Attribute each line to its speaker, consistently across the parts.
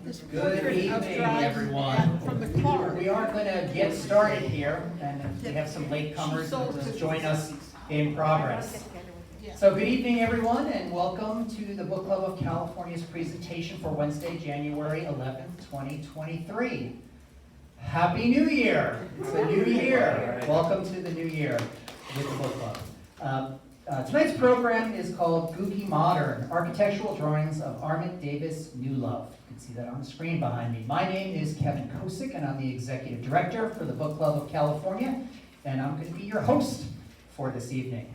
Speaker 1: this
Speaker 2: Good
Speaker 1: portrait
Speaker 2: evening,
Speaker 1: of driving
Speaker 2: everyone.
Speaker 1: from the car.
Speaker 2: We are going to get started here, and we have some latecomers that will join us in progress. So good evening, everyone, and welcome to the Book Club of California's presentation for Wednesday, January 11th, 2023. Happy New Year! It's a new year. Welcome to the new year with the Book Club. Tonight's program is called Googie Modern, Architectural Drawings of Armet Davis Newlove. You can see that on the screen behind me. My name is Kevin Kosick, and I'm the Executive Director for the Book Club of California, and I'm going to be your host for this evening.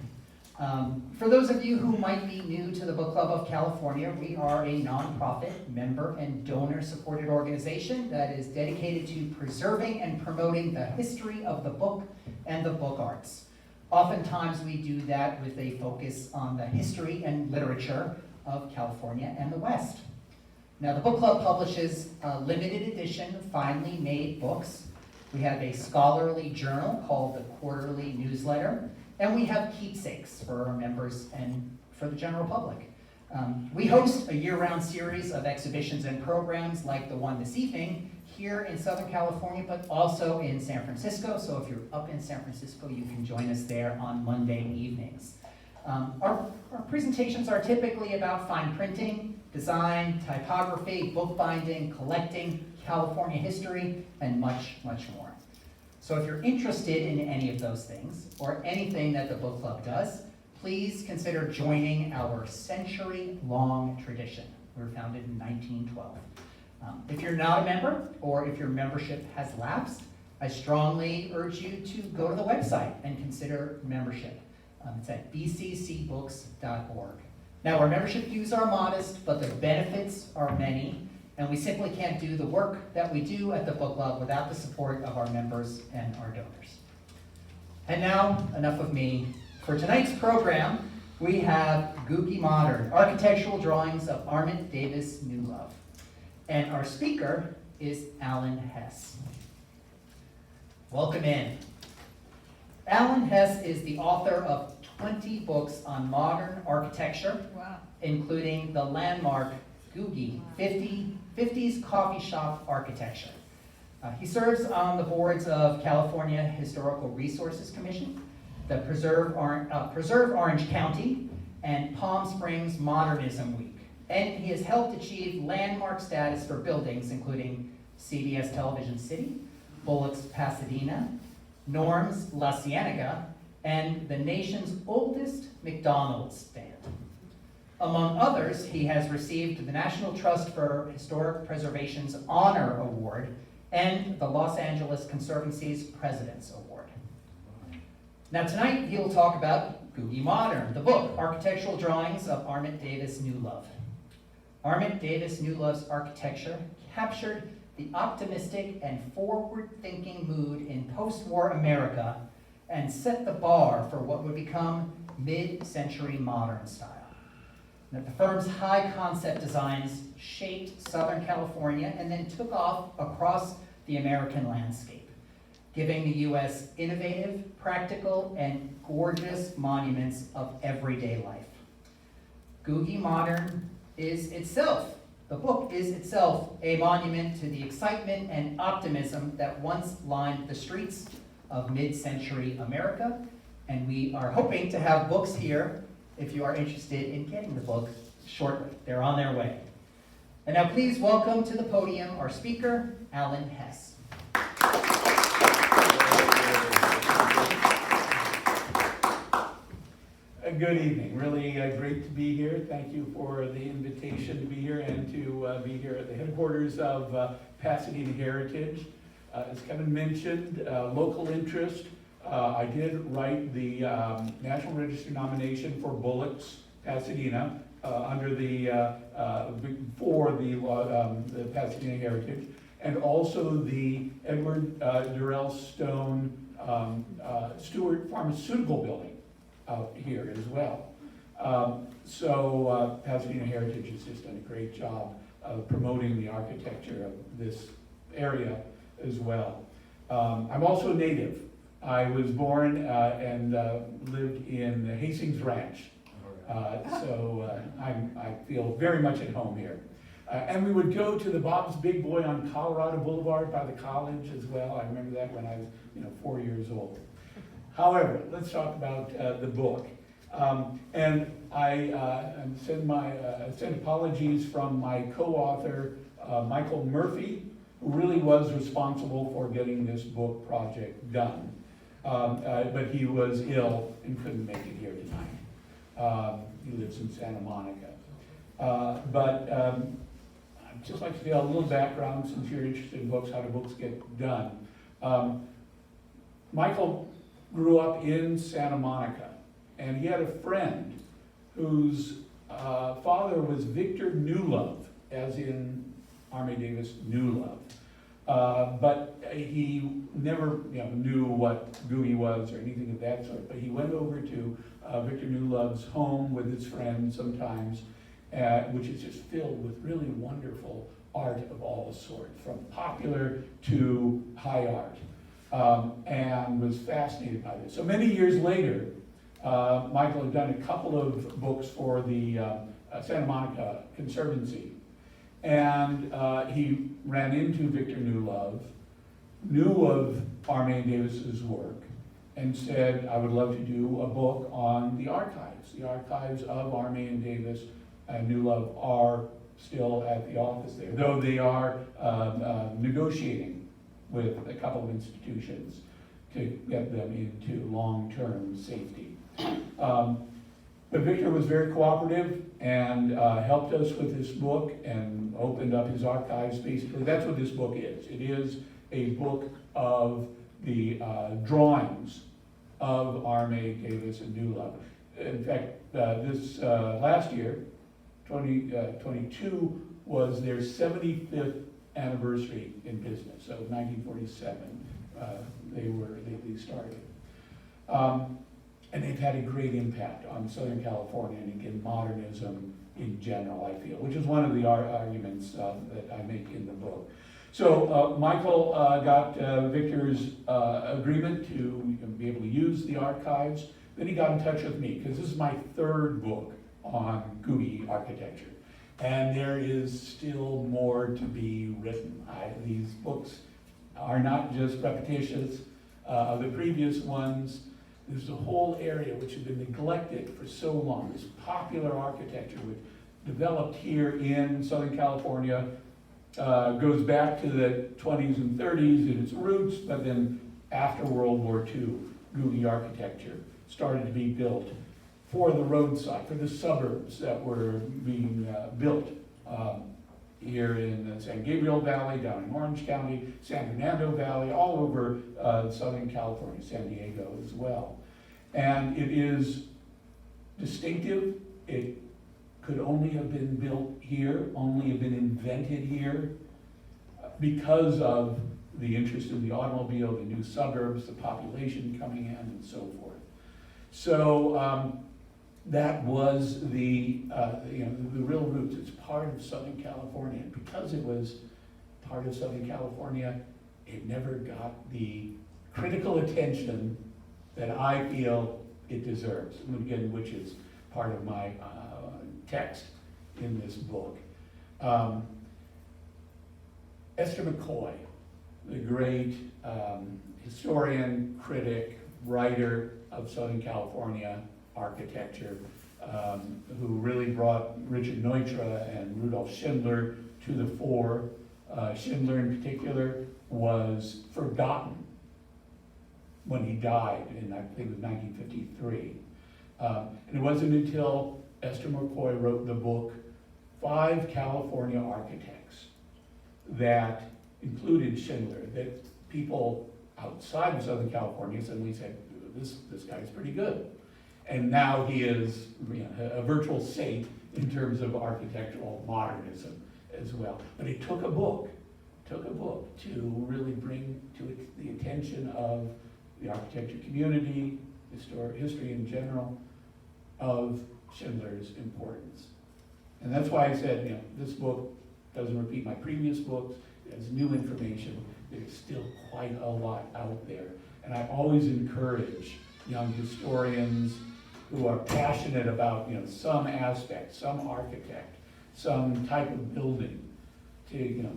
Speaker 2: For those of you who might be new to the Book Club of California, we are a nonprofit, member and donor-supported organization that is dedicated to preserving and promoting the history of the book and the book arts. Oftentimes we do that with a focus on the history and literature of California and the West. Now, the book club publishes limited edition, finely made books. We have a scholarly journal called the Quarterly Newsletter, and we have keepsakes for our members and for the general public. We host a year-round series of exhibitions and programs like the one this evening here in Southern California, but also in San Francisco. So if you're up in San Francisco, you can join us there on Monday evenings. Our presentations are typically about fine printing, design, typography, bookbinding, collecting, California history, and much, much more. So if you're interested in any of those things, or anything that the book club does, please consider joining our century-long tradition. We were founded in 1912. If you're not a member, or if your membership has lapsed, I strongly urge you to go to the website and consider membership. It's at bccbooks.org. Now, our membership dues are modest, but the benefits are many, and we simply can't do the work that we do at the book club without the support of our members and our donors. And now, enough of me. For tonight's program, we have Googie Modern, Architectural Drawings of Armet Davis Newlove. And our speaker is Alan Hess. Welcome in. Alan Hess is the author of 20 books on modern architecture, including the landmark Googie 50s Coffee Shop Architecture. He serves on the boards of California Historical Resources Commission, the Preserve Orange County, and Palm Springs Modernism Week. And he has helped achieve landmark status for buildings including CBS Television City, Bullock's Pasadena, Norm's La Cienega, and the nation's oldest McDonald's stand. Among others, he has received the National Trust for Historic Preservation's Honor Award and the Los Angeles Conservancy's President's Award. Now tonight he'll talk about Googie Modern, the book, Architectural Drawings of Armet Davis Newlove. Armet Davis Newlove's architecture captured the optimistic and forward-thinking mood in post-war America and set the bar for what would become mid-century modern style. Now, the firm's high-concept designs shaped Southern California and then took off across the American landscape, giving the U.S. innovative, practical, and gorgeous monuments of everyday life. Googie Modern is itself, the book is itself a monument to the excitement and optimism that once lined the streets of mid-century America, and we are hoping to have books here if you are interested in getting the book shortly. They're on their way. And now please welcome to the podium our speaker, Alan Hess.
Speaker 3: Good evening. Really great to be here. Thank you for the invitation to be here and to be here at the headquarters of Pasadena Heritage. As Kevin mentioned, local interest. I did write the National Register nomination for Bullock's Pasadena under for the Pasadena Heritage, and also the Edward Durrell Stone Stewart Pharmaceutical Building out here as well. So Pasadena Heritage has just done a great job of promoting the architecture of this area as well. I'm also a native. I was born and lived in Hastings Ranch. So I feel very much at home here. And we would go to the Bob's Big Boy on Colorado Boulevard by the college as well. I remember that when I was 4 years old. However, let's talk about the book. And I send apologies from my co-author, Michael Murphy, who really was responsible for getting this book project done. But he was ill and couldn't make it here tonight. He lives in Santa Monica. I'd just like to tell a little background, since you're interested in books, how do books get done. Michael grew up in Santa Monica, and he had a friend whose father was Victor Newlove, as in Armet Davis Newlove. But he never knew what Googie was or anything of that sort. But he went over to Victor Newlove's home with his friends sometimes, which is just filled with really wonderful art of all sorts, from popular to high art, and was fascinated by this. So many years later, Michael had done a couple of books for the Santa Monica Conservancy, and he ran into Victor Newlove, knew of Armet Davis's work, and said, I would love to do a book on the archives. The archives of Armet and Davis and Newlove are still at the office there, though they are negotiating with a couple of institutions to get them into long-term safety. But Victor was very cooperative and helped us with this book and opened up his archives. Basically, that's what this book is. It is a book of the drawings of Armet Davis and Newlove. In fact, this last year, 2022, was their 75th anniversary in business. So 1947, they started. And they've had a great impact on Southern California and again, modernism in general, I feel, which is one of the arguments that I make in the book. So Michael got Victor's agreement to be able to use the archives. Then he got in touch with me, because this is my third book on Googie architecture. And there is still more to be written. These books are not just repetitious of the previous ones. There's a whole area which had been neglected for so long. This popular architecture, which developed here in Southern California, goes back to the 20s and 30s in its roots, but then after World War II, Googie architecture started to be built for the roadside, for the suburbs that were being built here in the San Gabriel Valley, down in Orange County, San Fernando Valley, all over Southern California, San Diego as well. And it is distinctive. It could only have been built here, only have been invented here, because of the interest in the automobile, the new suburbs, the population coming in, and so forth. So that was the real roots. It's part of Southern California. And because it was part of Southern California, it never got the critical attention that I feel it deserves, again, which is part of my text in this book. Esther McCoy, the great historian, critic, writer of Southern California architecture, who really brought Richard Neutra and Rudolf Schindler to the fore. Schindler in particular was forgotten when he died in, I think it was 1953. And it wasn't until Esther McCoy wrote the book, 5 California Architects, that included Schindler, that people outside of Southern California suddenly said, this guy's pretty good. And now he is a virtual saint in terms of architectural modernism as well. But it took a book to really bring to the attention of the architecture community, history in general, of Schindler's importance. And that's why I said, this book doesn't repeat my previous books. There's new information. There's still quite a lot out there. And I always encourage young historians who are passionate about some aspect, some architect, some type of building to,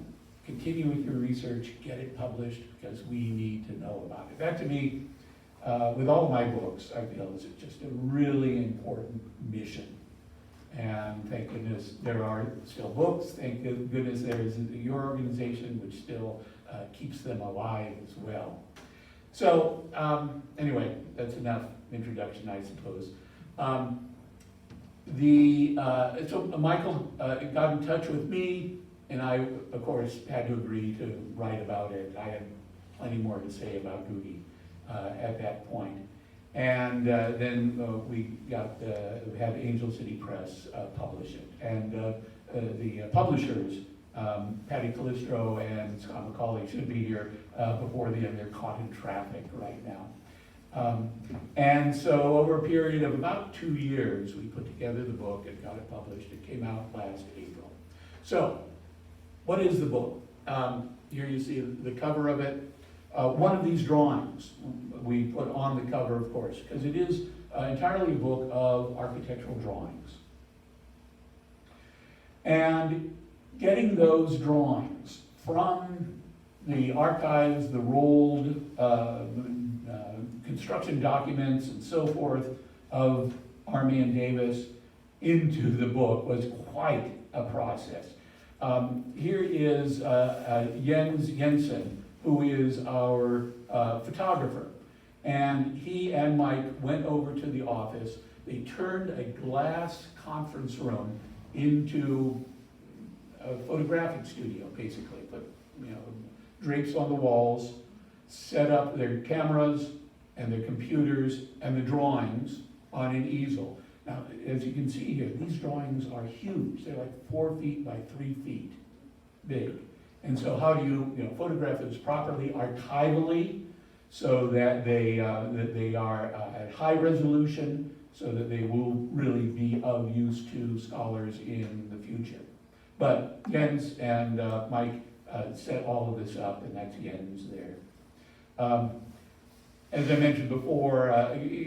Speaker 3: continue with your research, get it published, because we need to know about it. That to me, with all my books, I feel is just a really important mission. And thank goodness there are still books. Thank goodness there is your organization, which still keeps them alive as well. So anyway, that's enough introduction, I suppose. So Michael got in touch with me, and I, of course, had to agree to write about it. I had plenty more to say about Googie at that point. And then we had Angel City Press publish it. And the publishers, Patty Calistro and Scott McCauley, should be here before the end. They're caught in traffic right now. And so over a period of about 2 years, we put together the book and got it published. It came out last April. So, what is the book? Here you see the cover of it. One of these drawings we put on the cover, of course, because it is entirely a book of architectural drawings. And getting those drawings from the archives, the rolled construction documents and so forth of Armet Davis into the book was quite a process. Here is Jens Jensen, who is our photographer. And he and Mike went over to the office. They turned a glass conference room into a photographic studio, basically. Put drapes on the walls, set up their cameras and their computers and the drawings on an easel. Now, as you can see here, these drawings are huge. They're like 4 feet by 3 feet big. And so how do you photograph those properly archivally so that they are at high resolution so that they will really be of use to scholars in the future. But Jens and Mike set all of this up, and that's Jens there. As I mentioned before,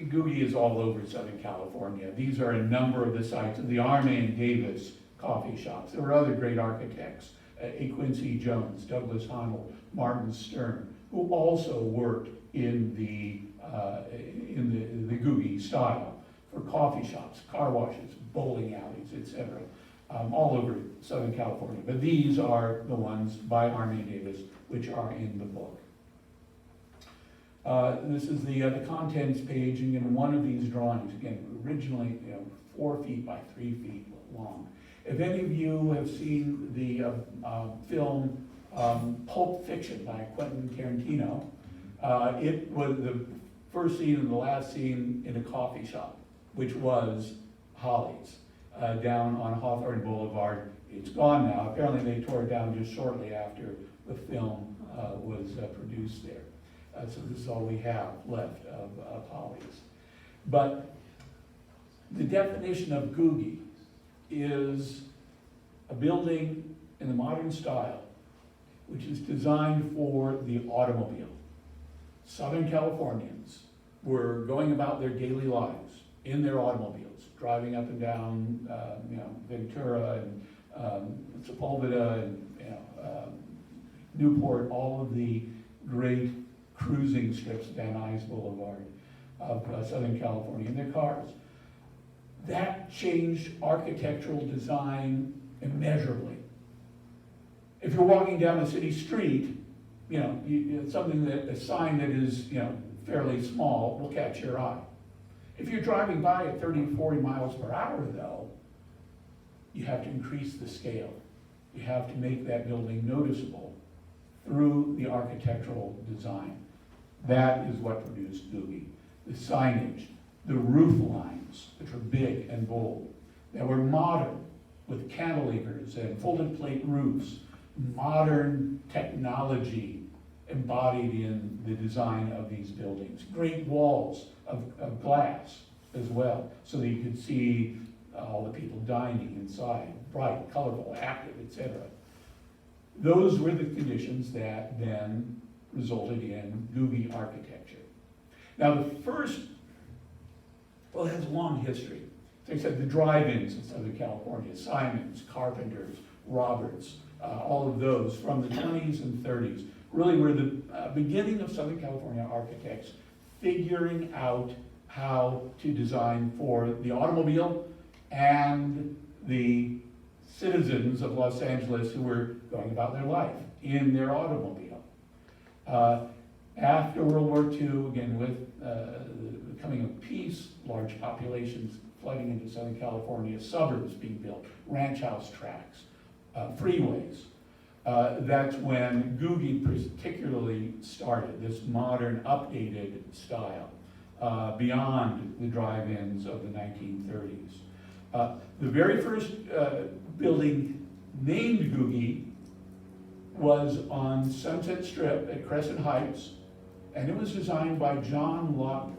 Speaker 3: Googie is all over Southern California. These are a number of the sites of the Armet Davis coffee shops. There were other great architects, A. Quincy Jones, Douglas Honnold, Martin Stern, who also worked in the Googie style for coffee shops, car washes, bowling alleys, etc., all over Southern California. But these are the ones by Armet Davis, which are in the book. This is the contents page, and in one of these drawings, again, originally 4 feet by 3 feet long. If any of you have seen the film Pulp Fiction by Quentin Tarantino, it was the first scene and the last scene in a coffee shop, which was Holly's, down on Hawthorne Boulevard. It's gone now. Apparently they tore it down just shortly after the film was produced there. So this is all we have left of Holly's. But the definition of Googie is a building in the modern style, which is designed for the automobile. Southern Californians were going about their daily lives in their automobiles, driving up and down, Ventura and Sepulveda and Newport, all of the great cruising strips, Van Nuys Boulevard of Southern California in their cars. That changed architectural design immeasurably. If you're walking down a city street, something that, a sign that is, fairly small will catch your eye. If you're driving by at 30 or 40 miles per hour, though, you have to increase the scale. You have to make that building noticeable through the architectural design. That is what produced Googie. The signage, the roof lines, which were big and bold, that were modern, with cantilevers and folded plate roofs, modern technology embodied in the design of these buildings. Great walls of glass as well, so that you could see all the people dining inside, bright, colorful, active, etc. Those were the conditions that then resulted in Googie architecture. Now the first, it has a long history. as I said, the drive-ins in Southern California, Simons, Carpenters, Roberts, all of those from the 20s and 30s, really were the beginning of Southern California architects figuring out how to design for the automobile and the citizens of Los Angeles who were going about their life in their automobile. After World War II, again with the coming of peace, large populations flooding into Southern California, suburbs being built, ranch house tracks, freeways. That's when Googie particularly started, this modern, updated style, beyond the drive-ins of the 1930s. The very first building named Googie was on Sunset Strip at Crescent Heights, and it was designed by John Lochner,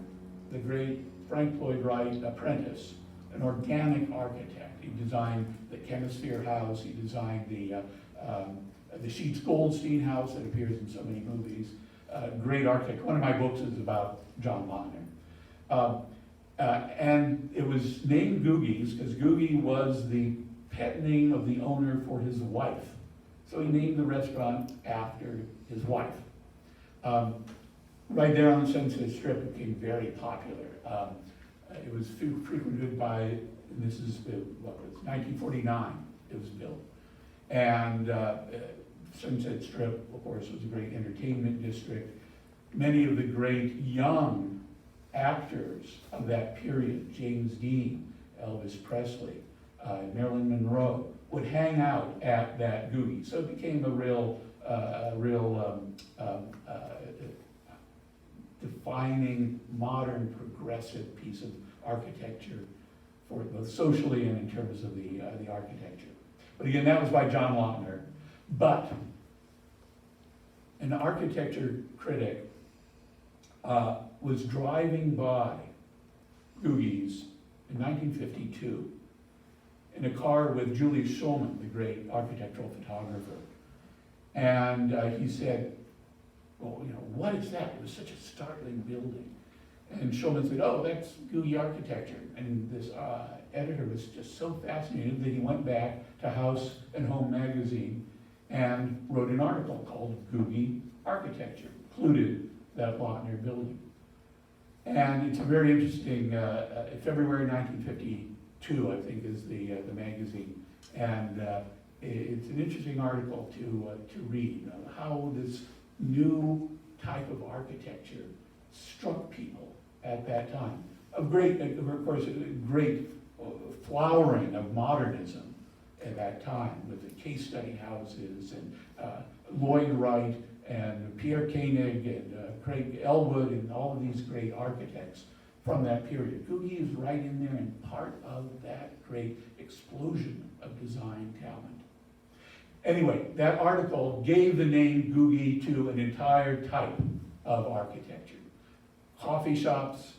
Speaker 3: the great Frank Lloyd Wright apprentice, an organic architect. He designed the Chemisphere House, he designed the Sheets Goldstein house that appears in so many movies. Great architect. One of my books is about John Lochner. And it was named Googie's because Googie was the pet name of the owner for his wife. So he named the restaurant after his wife. Right there on the Sunset Strip, it became very popular. It was frequented by, and this is, 1949 it was built. And Sunset Strip, of course, was a great entertainment district. Many of the great young actors of that period, James Dean, Elvis Presley, Marilyn Monroe, would hang out at that Googie. So it became a real defining, modern, progressive piece of architecture for both socially and in terms of the architecture. But again, that was by John Lochner. But an architecture critic was driving by Googie's in 1952 in a car with Julius Shulman, the great architectural photographer. And he said, well, what is that? It was such a startling building. And Shulman said, oh, that's Googie architecture. And this editor was just so fascinated that he went back to House and Home magazine and wrote an article called Googie Architecture, included that Lochner building. And it's a very interesting, February 1952, I think, is the magazine. And it's an interesting article to read, how this new type of architecture struck people at that time. Of course, a great flowering of modernism at that time with the case study houses and Lloyd Wright and Pierre Koenig and Craig Elwood and all of these great architects from that period. Googie is right in there and part of that great explosion of design talent. Anyway, that article gave the name Googie to an entire type of architecture. Coffee shops,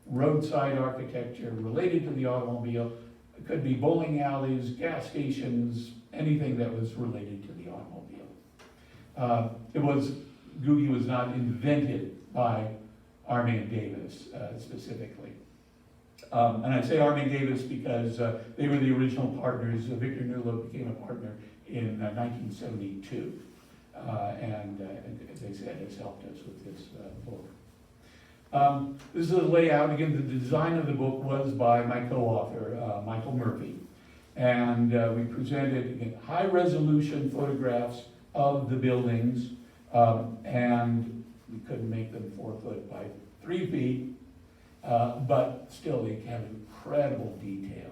Speaker 3: roadside architecture related to the automobile. It could be bowling alleys, gas stations, anything that was related to the automobile. Googie was not invented by Armet Davis specifically. And I say Armet Davis because they were the original partners. Victor Newlove became a partner in 1972. And as I said, has helped us with this book. This is the layout. Again, the design of the book was by my co-author, Michael Murphy. And we presented, again, high-resolution photographs of the buildings, and we couldn't make them 4 foot by 3 feet, but still they have incredible detail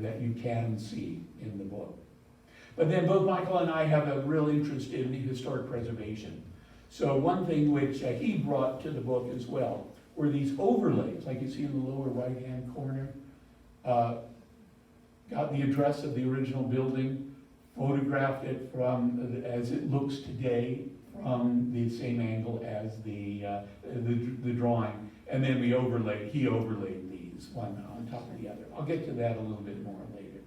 Speaker 3: that you can see in the book. But then both Michael and I have a real interest in historic preservation. So one thing which he brought to the book as well were these overlays, like you see in the lower right-hand corner. Got the address of the original building, photographed it from as it looks today from the same angle as the drawing, and then he overlaid these one on top of the other. I'll get to that a little bit more later.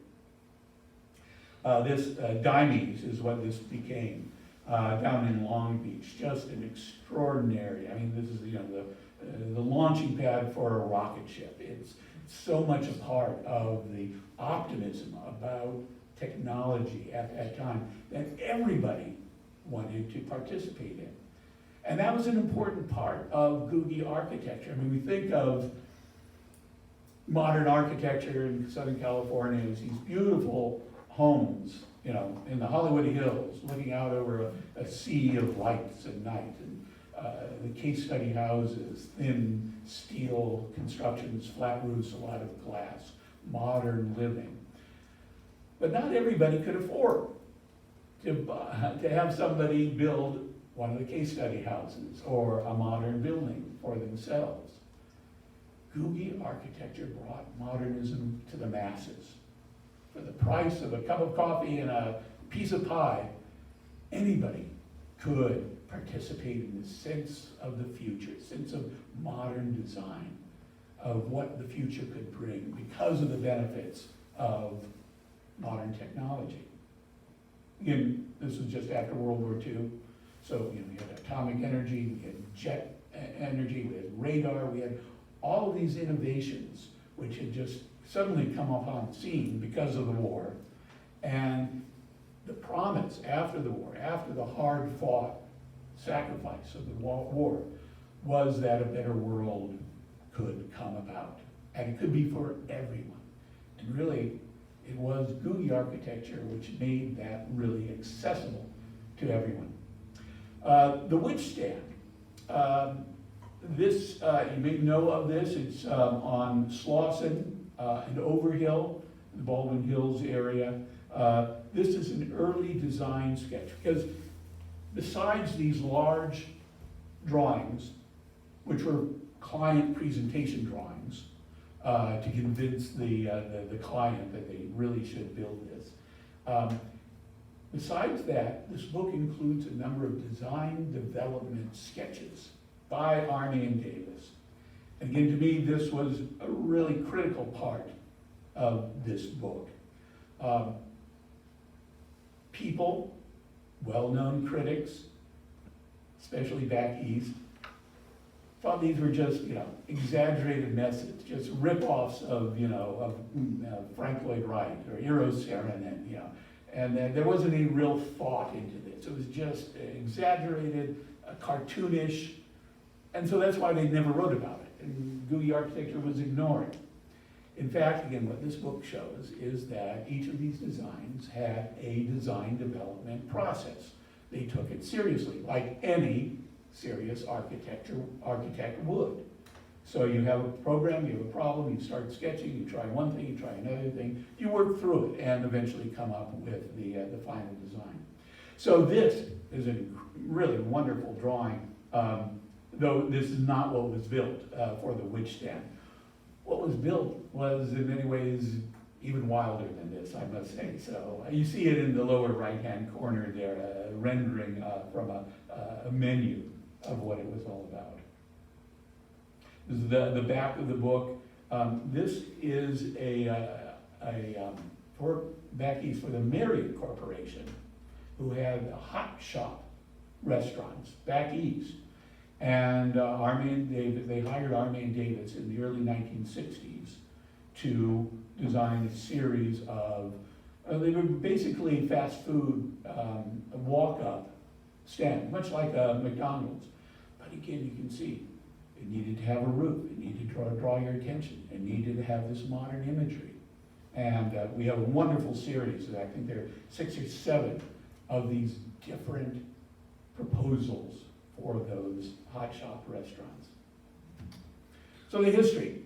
Speaker 3: This Dimes is what this became down in Long Beach. Just an extraordinary. I mean, this is the launching pad for a rocket ship. It's so much a part of the optimism about technology at that time that everybody wanted to participate in. And that was an important part of Googie architecture. I mean, we think of modern architecture in Southern California as these beautiful homes, you know, in the Hollywood Hills, looking out over a sea of lights at night, and the case study houses, thin steel constructions, flat roofs, a lot of glass, modern living. But not everybody could afford to have somebody build one of the case study houses or a modern building for themselves. Googie architecture brought modernism to the masses. For the price of a cup of coffee and a piece of pie, anybody could participate in the sense of the future, sense of modern design, of what the future could bring because of the benefits of modern technology. Again, this was just after World War II, so you had atomic energy, we had jet energy, we had radar, we had all of these innovations which had just suddenly come up on the scene because of the war. And the promise after the war, after the hard-fought sacrifice of the war, was that a better world could come about. And it could be for everyone. And really, it was Googie architecture which made that really accessible to everyone. The witch stand. This, you may know of this, it's on Slauson and Overhill, the Baldwin Hills area. This is an early design sketch because besides these large drawings, which were client presentation drawings to convince the client that they really should build this, besides that, this book includes a number of design development sketches by Armet Davis. Again, to me, this was a really critical part of this book. People, well-known critics, especially back east, thought these were just, exaggerated methods, just rip-offs of Frank Lloyd Wright or Eros Saarinen, and there wasn't any real thought into this. It was just exaggerated, cartoonish, and so that's why they never wrote about it. And Googie architecture was ignored. In fact, again, what this book shows is that each of these designs had a design development process. They took it seriously, like any serious architect would. So you have a program, you have a problem, you start sketching, you try one thing, you try another thing, you work through it and eventually come up with the final design. So this is a really wonderful drawing, though this is not what was built for the witch stand. What was built was in many ways even wilder than this, I must say. So you see it in the lower right-hand corner there, a rendering from a menu of what it was all about. This is the back of the book. This is for back east for the Marriott Corporation, who had hot shop restaurants back east. And they hired Armet Davis in the early 1960s to design a series of, they were basically fast food walk-up stand, much like a McDonald's. But again, you can see it needed to have a roof, it needed to draw your attention, it needed to have this modern imagery. And we have a wonderful series, I think there are 6 or 7 of these different proposals for those hot shop restaurants. So the history,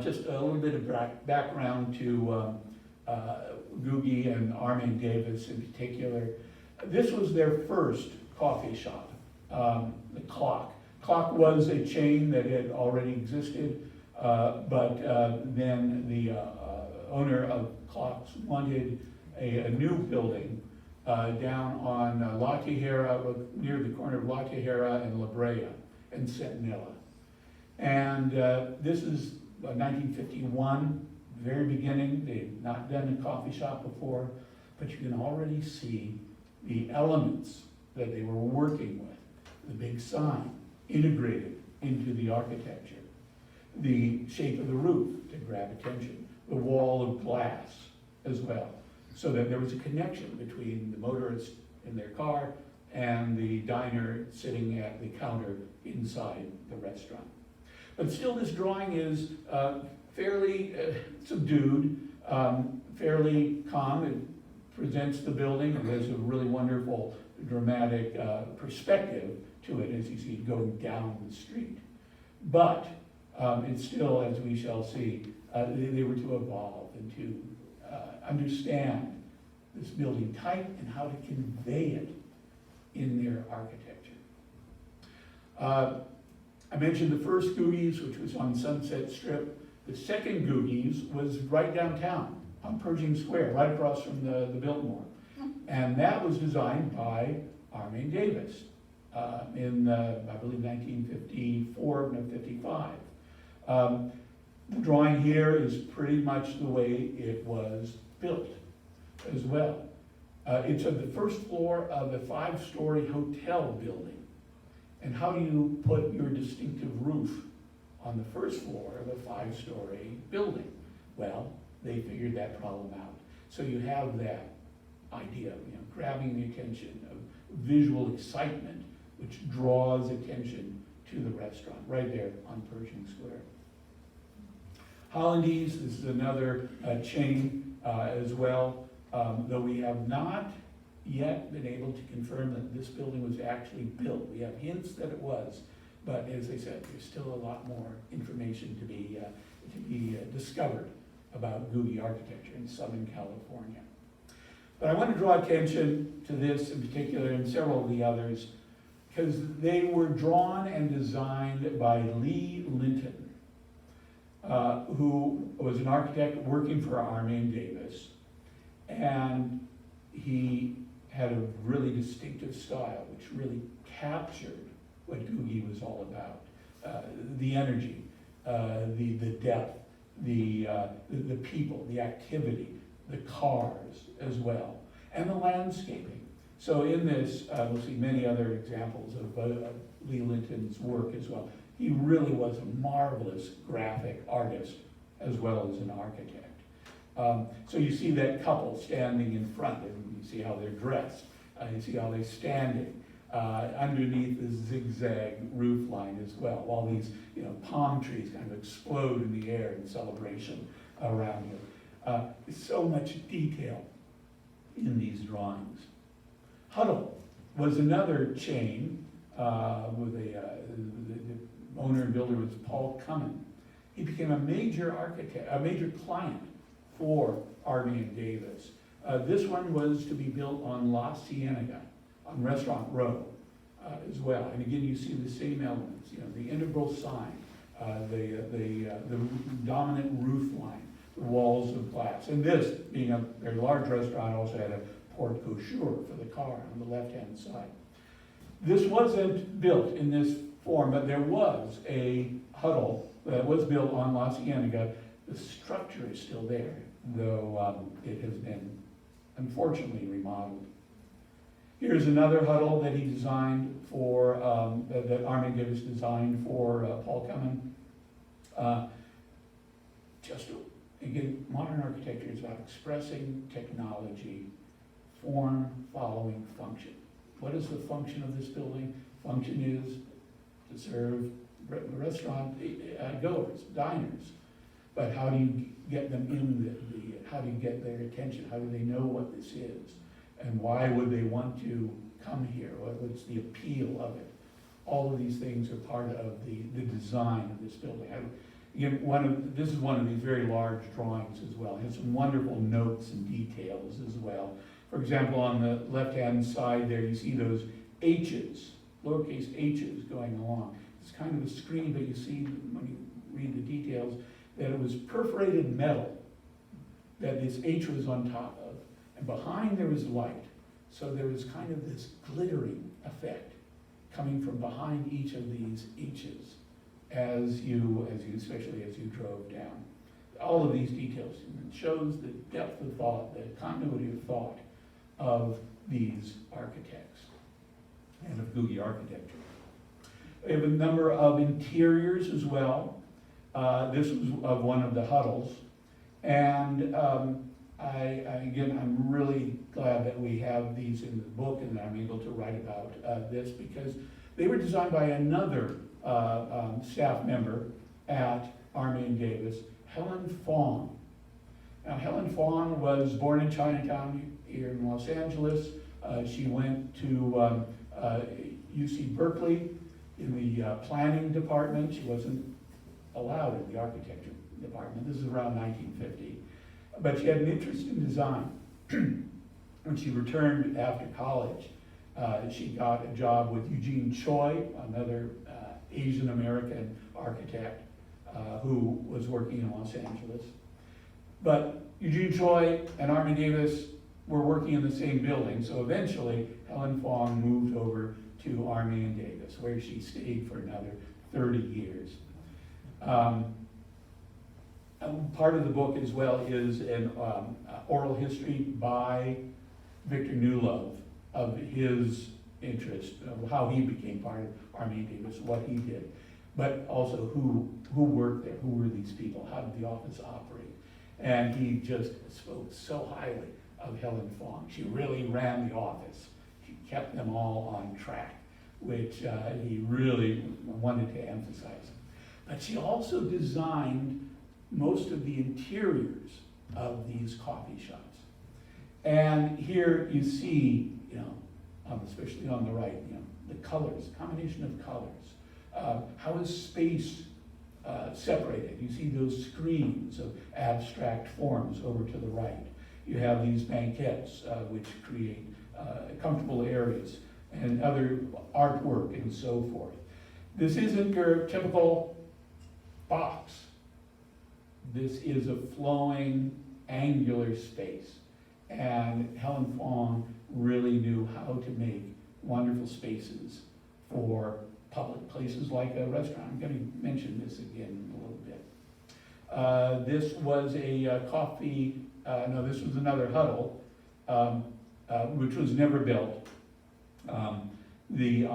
Speaker 3: just a little bit of background to Googie and Armet Davis in particular. This was their first coffee shop, the Clock. Clock was a chain that had already existed, but then the owner of Clocks wanted a new building down on La Tijera, near the corner of La Tijera and La Brea and Centinela. And this is 1951, very beginning. They'd not done a coffee shop before, but you can already see the elements that they were working with. The big sign integrated into the architecture. The shape of the roof to grab attention, the wall of glass as well, so that there was a connection between the motorist in their car and the diner sitting at the counter inside the restaurant. But still, this drawing is fairly subdued, fairly calm. It presents the building, and there's a really wonderful dramatic perspective to it as you see it going down the street. But it's still, as we shall see, they were to evolve and to understand this building type and how to convey it in their architecture. I mentioned the first Googie's, which was on Sunset Strip. The second Googie's was right downtown on Pershing Square, right across from the Biltmore. And that was designed by Armet Davis in, I believe, 1954, no, 55. The drawing here is pretty much the way it was built as well. It's on the first floor of a 5-story hotel building. And how do you put your distinctive roof on the first floor of a 5-story building? Well, they figured that problem out. So you have that idea of, grabbing the attention of visual excitement, which draws attention to the restaurant right there on Pershing Square. Hollandaise, this is another chain as well, though we have not yet been able to confirm that this building was actually built. We have hints that it was, but as I said, there's still a lot more information to be discovered about Googie architecture in Southern California. But I want to draw attention to this in particular and several of the others because they were drawn and designed by Lee Linton, who was an architect working for Armet Davis, and he had a really distinctive style which really captured what Googie was all about. The energy, the depth, the people, the activity, the cars as well, and the landscaping. So in this, we'll see many other examples of Lee Linton's work as well. He really was a marvelous graphic artist as well as an architect. So you see that couple standing in front, and you see how they're dressed. You see how they're standing underneath the zigzag roof line as well, while these palm trees kind of explode in the air in celebration around you. So much detail in these drawings. Huddle was another chain with the owner and builder was Paul Cummin. He became a major client for Armet Davis. This one was to be built on La Cienega, on Restaurant Row as well. And again, you see the same elements, the integral sign, the dominant roof line, the walls of glass. And this, being a very large restaurant, also had a porte cochere for the car on the left-hand side. This wasn't built in this form, but there was a huddle that was built on La Cienega. The structure is still there, though it has been unfortunately remodeled. Here's another huddle that he designed for, that Armet Davis designed for Paul Cummin. Again, modern architecture is about expressing technology, form following function. What is the function of this building? Function is to serve restaurant goers, diners. But how do you get them in how do you get their attention? How do they know what this is? And why would they want to come here? What's the appeal of it? All of these things are part of the design of this building. This is one of these very large drawings as well. It has some wonderful notes and details as well. For example, on the left-hand side there, you see those H's, lowercase h's going along. It's kind of a screen, but you see when you read the details that it was perforated metal that this H was on top of. And behind there was light. So there was kind of this glittering effect coming from behind each of these H's especially as you drove down. All of these details, and it shows the depth of thought, the continuity of thought of these architects and of Googie architecture. We have a number of interiors as well. This was of one of the huddles. And I'm really glad that we have these in the book and I'm able to write about this because they were designed by another staff member at Armet Davis, Helen Fong. Now, Helen Fong was born in Chinatown here in Los Angeles. She went to UC Berkeley in the planning department. She wasn't allowed in the architecture department. This is around 1950. But she had an interest in design. When she returned after college, she got a job with Eugene Choi, another Asian American architect who was working in Los Angeles. But Eugene Choi and Armet Davis were working in the same building, so eventually Helen Fong moved over to Armet Davis, where she stayed for another 30 years. Part of the book as well is an oral history by Victor Newlove of his interest, of how he became part of Armet Davis, what he did, but also who worked there, who were these people, how did the office operate. And he just spoke so highly of Helen Fong. She really ran the office. She kept them all on track, which he really wanted to emphasize. But she also designed most of the interiors of these coffee shops. And here you see, especially on the right, the colors, combination of colors. How is space separated? You see those screens of abstract forms over to the right. You have these banquettes which create comfortable areas and other artwork and so forth. This isn't your typical box. This is a flowing, angular space. And Helen Fong really knew how to make wonderful spaces for public places like a restaurant. I'm going to mention this again a little bit. This was a this was another huddle, which was never built. On the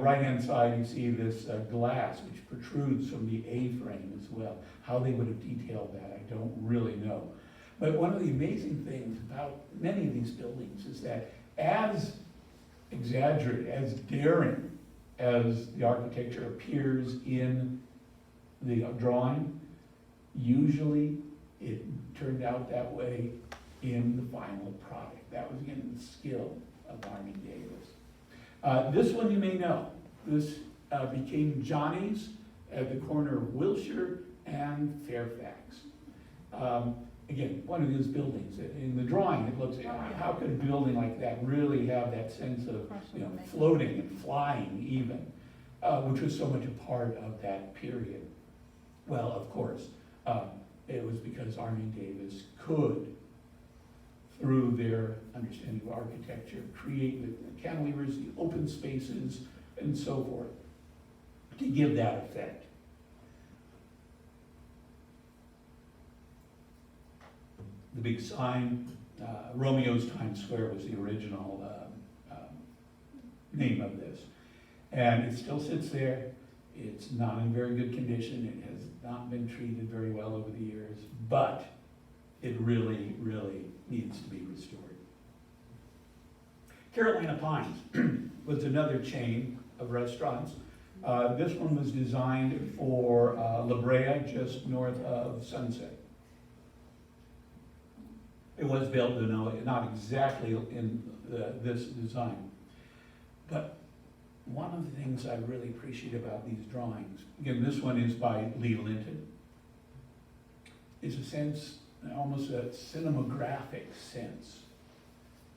Speaker 3: right-hand side, you see this glass which protrudes from the A-frame as well. How they would have detailed that, I don't really know. But one of the amazing things about many of these buildings is that as exaggerated, as daring as the architecture appears in the drawing, usually it turned out that way in the final product. That was, again, the skill of Armet Davis. This one you may know. This became Johnny's at the corner of Wilshire and Fairfax. Again, one of those buildings. In the drawing, it looks, how could a building like that really have that sense of floating and flying even, which was so much a part of that period. Well, of course, it was because Armet Davis could, through their understanding of architecture, create the cantilevers, the open spaces, and so forth, to give that effect. The big sign, Romeo's Times Square was the original name of this. And it still sits there. It's not in very good condition. It has not been treated very well over the years, but it really, really needs to be restored. Carolina Pines was another chain of restaurants. This one was designed for La Brea, just north of Sunset. It was built, not exactly in this design. But one of the things I really appreciate about these drawings, again, this one is by Lee Linton, is a sense, almost a cinematographic sense.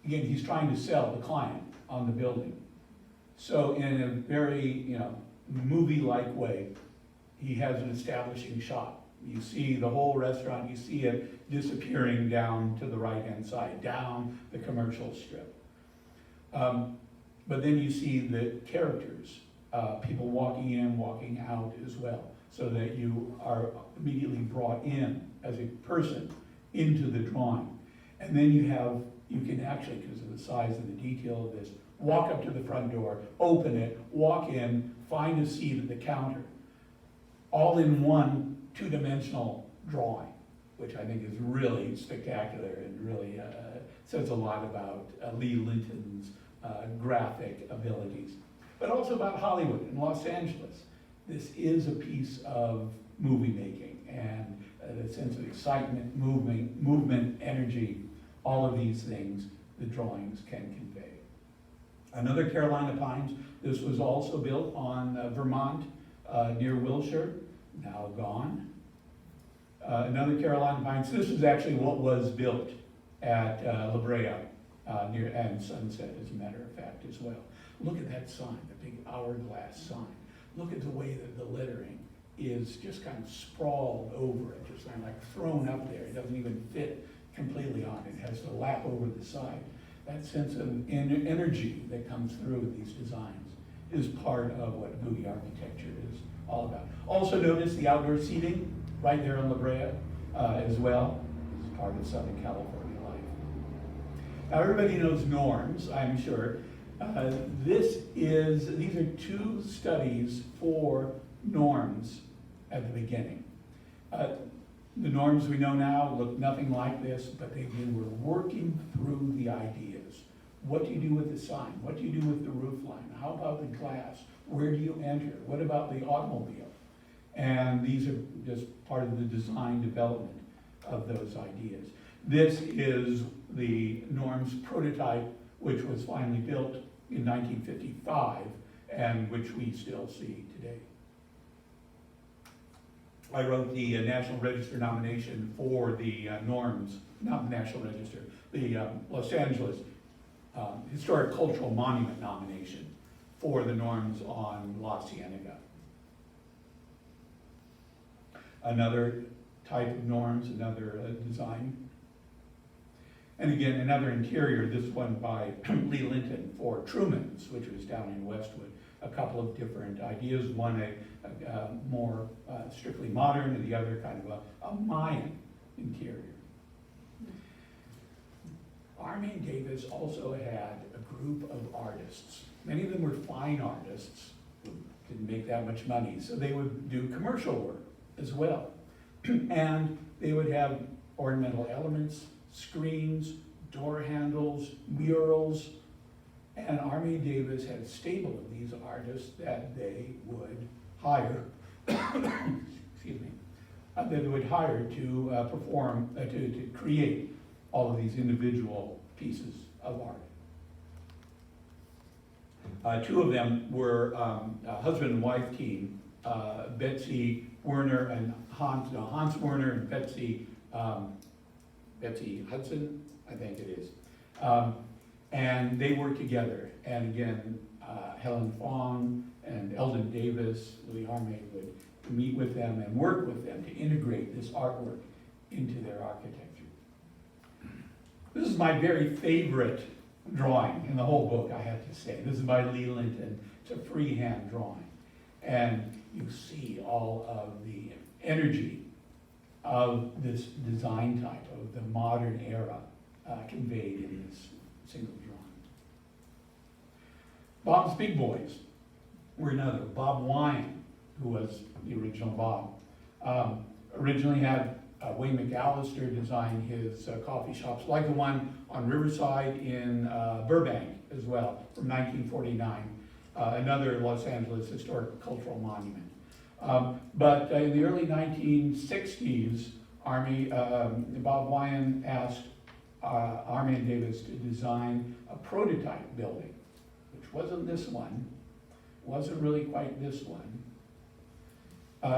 Speaker 3: Again, he's trying to sell the client on the building. So in a very, movie-like way, he has an establishing shot. You see the whole restaurant, you see it disappearing down to the right-hand side, down the commercial strip. But then you see the characters, people walking in, walking out as well, so that you are immediately brought in as a person into the drawing. And then you can actually, because of the size and the detail of this, walk up to the front door, open it, walk in, find a seat at the counter. all in one two-dimensional drawing, which I think is really spectacular and really says a lot about Lee Linton's graphic abilities, but also about Hollywood and Los Angeles. This is a piece of movie making and the sense of excitement, movement, energy, all of these things the drawings can convey. Another Carolina Pines, this was also built on Vermont near Wilshire, now gone. Another Carolina Pines, this is actually what was built at La Brea near and Sunset, as a matter of fact, as well. Look at that sign, the big hourglass sign. Look at the way that the lettering is just kind of sprawled over it, just kind of like thrown up there. It doesn't even fit completely on it. It has to lap over the side. That sense of energy that comes through with these designs is part of what Googie architecture is all about. Also notice the outdoor seating right there on La Brea as well. It's part of Southern California life. Now everybody knows norms, I'm sure. These are two studies for norms at the beginning. The norms we know now look nothing like this, but they were working through the ideas. What do you do with the sign? What do you do with the roof line? How about the glass? Where do you enter? What about the automobile? And these are just part of the design development of those ideas. This is the norms prototype, which was finally built in 1955 and which we still see today. I wrote the National Register nomination for the norms, not the National Register, the Los Angeles Historic Cultural Monument nomination for the norms on La Cienega. Another type of norms, another design. And again, another interior, this one by Lee Linton for Truman's, which was down in Westwood. A couple of different ideas, one a more strictly modern and the other kind of a Mayan interior. Armet Davis also had a group of artists. Many of them were fine artists who didn't make that much money, so they would do commercial work as well. And they would have ornamental elements, screens, door handles, murals, and Armet Davis had a stable of these artists that they would hire, excuse me, that they would hire to perform, to create all of these individual pieces of art. Two of them were a husband and wife team, Betsy Werner and Hans Werner and Betsy Hudson, I think it is. And they worked together. And again, Helen Fong and Eldon Davis, Louis Armet would meet with them and work with them to integrate this artwork into their architecture. This is my very favorite drawing in the whole book, I have to say. This is by Lee Linton. It's a freehand drawing. And you see all of the energy of this design type, of the modern era conveyed in this single drawing. Bob's Big Boys were another. Bob Wine, who was the original Bob, originally had Wayne McAllister design his coffee shops, like the one on Riverside in Burbank as well, from 1949, another Los Angeles Historic Cultural Monument. But in the early 1960s, Bob Wine asked Armet Davis to design a prototype building, which wasn't this one, wasn't really quite this one.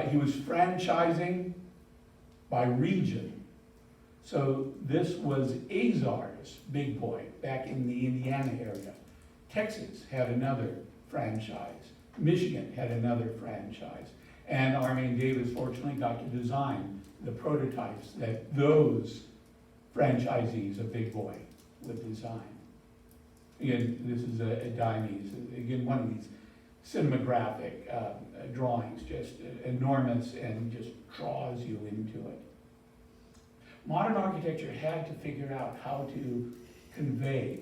Speaker 3: He was franchising by region. So this was Azar's Big Boy back in the Indiana area. Texas had another franchise. Michigan had another franchise. And Armet Davis fortunately got to design the prototypes that those franchisees of Big Boy would design. Again, this is a Dimes, again, one of these cinematographic drawings, just enormous and just draws you into it. Modern architecture had to figure out how to convey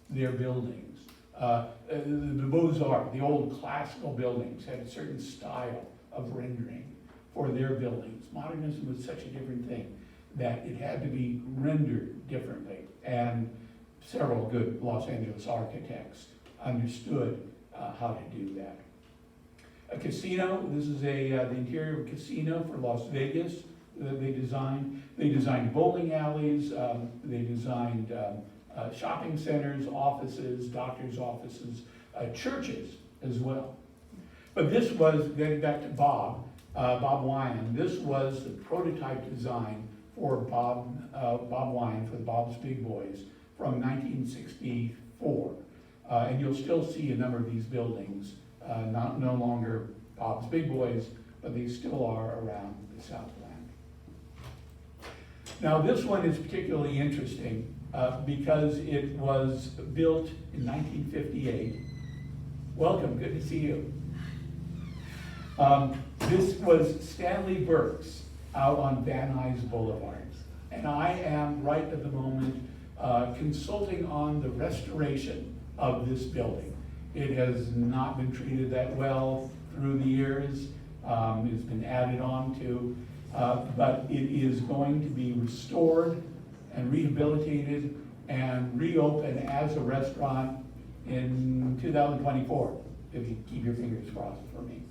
Speaker 3: their buildings. The Beaux-Arts, the old classical buildings, had a certain style of rendering for their buildings. Modernism was such a different thing that it had to be rendered differently. And several good Los Angeles architects understood how to do that. A casino, this is the interior of a casino for Las Vegas that they designed. They designed bowling alleys, they designed shopping centers, offices, doctors' offices, churches as well. But this was, getting back to Bob Wyan, this was the prototype design for Bob Wyan, for the Bob's Big Boys from 1964. And you'll still see a number of these buildings, no longer Bob's Big Boys, but they still are around the Southland. Now this one is particularly interesting because it was built in 1958. Welcome, good to see you. This was Stanley Burke's out on Van Nuys Boulevard. And I am right at the moment consulting on the restoration of this building. It has not been treated that well through the years. It's been added on to, but it is going to be restored and rehabilitated and reopened as a restaurant in 2024, if you keep your fingers crossed for me.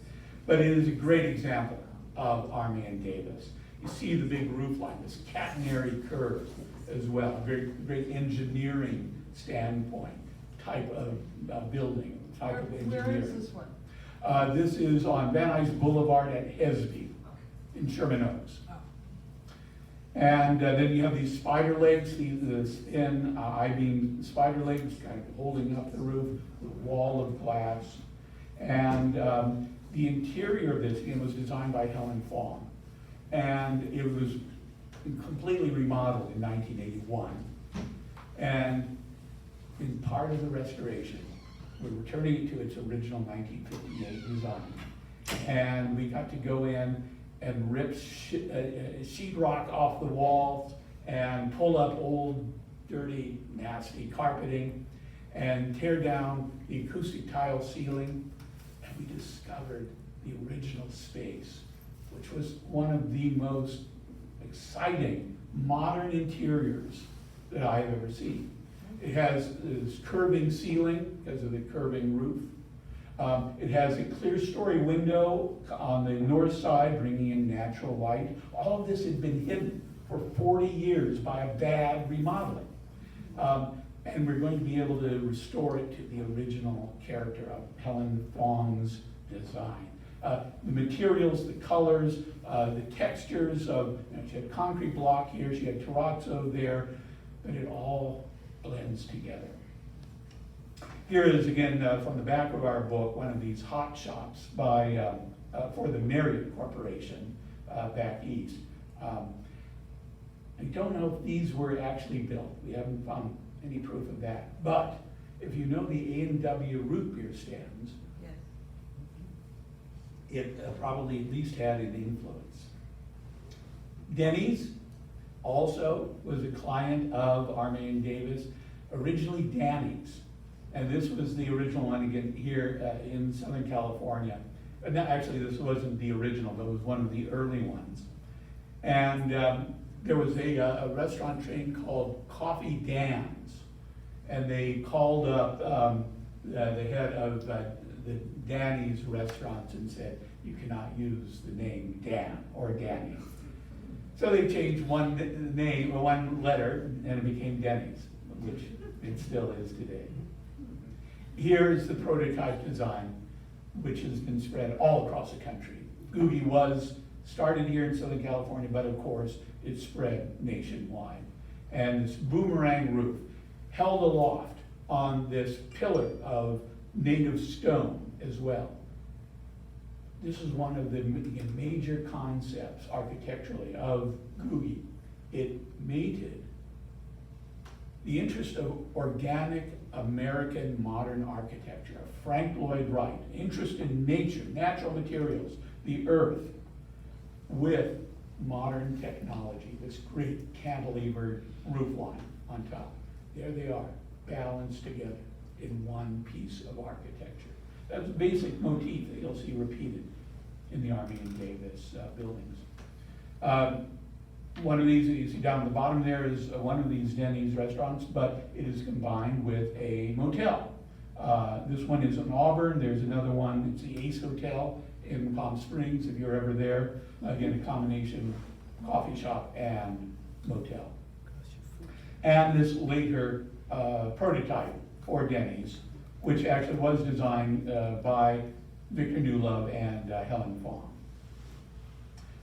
Speaker 3: But it is a great example of Armet Davis. You see the big roof line, this catenary curve as well, very great engineering standpoint type of building, type of engineering.
Speaker 1: Where is this one?
Speaker 3: This is on Van Nuys Boulevard at Hesby in Sherman Oaks.
Speaker 1: Oh.
Speaker 3: And then you have these spider legs, the thin I-beam spider legs kind of holding up the roof, the wall of glass. And the interior of this again was designed by Helen Fong. And it was completely remodeled in 1981. And in part of the restoration, we're returning it to its original 1958 design. And we got to go in and rip sheetrock off the walls and pull up old, dirty, nasty carpeting and tear down the acoustic tile ceiling. And we discovered the original space, which was one of the most exciting modern interiors that I have ever seen. It has this curving ceiling because of the curving roof. It has a clear story window on the north side, bringing in natural light. All of this had been hidden for 40 years by a bad remodeling. And we're going to be able to restore it to the original character of Helen Fong's design. The materials, the colors, the textures of, she had concrete block here, she had terrazzo there, but it all blends together. Here is again from the back of our book, one of these hot shops by for the Marriott Corporation back east. I don't know if these were actually built. We haven't found any proof of that. But if you know the A&W root beer stands,
Speaker 1: Yes.
Speaker 3: it probably at least had an influence. Denny's also was a client of Armet Davis, originally Danny's. And this was the original one again here in Southern California. And actually this wasn't the original, but it was one of the early ones. And there was a restaurant chain called Coffee Dan's. And they called up the head of the Danny's restaurants and said, you cannot use the name Dan or Danny. So they changed one name, or one letter, and it became Denny's, which it still is today. Here is the prototype design, which has been spread all across the country. Googie was started here in Southern California, but of course, it spread nationwide. And this boomerang roof held aloft on this pillar of native stone as well. This is one of the major concepts architecturally of Googie. It mated the interest of organic American modern architecture, Frank Lloyd Wright, interest in nature, natural materials, the earth, with modern technology, this great cantilever roof line on top. There they are, balanced together in one piece of architecture. That's a basic motif that you'll see repeated in the Armet Davis buildings. One of these that you see down at the bottom there is one of these Denny's restaurants, but it is combined with a motel. This one is in Auburn. There's another one, it's the Ace Hotel in Palm Springs, if you're ever there. Again, a combination coffee shop and motel. And this later prototype for Denny's, which actually was designed by Victor Newlove and Helen Fong.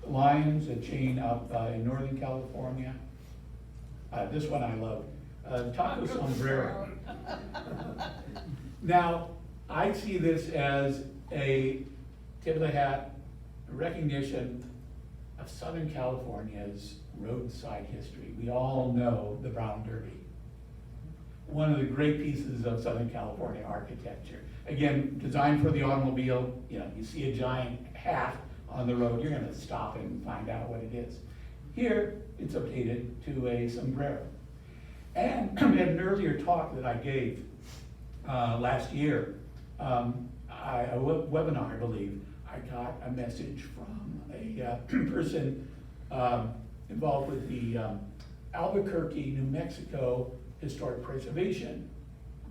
Speaker 3: Lions, a chain up in Northern California. This one I love, Taco Sombrero. Now, I see this as a tip of the hat recognition of Southern California's roadside history. We all know the Brown Derby. One of the great pieces of Southern California architecture. Again, designed for the automobile. You know, you see a giant hat on the road, you're gonna stop and find out what it is. Here, it's updated to a sombrero. And at an earlier talk that I gave last year, a webinar, I believe, I got a message from a person involved with the Albuquerque, New Mexico Historic Preservation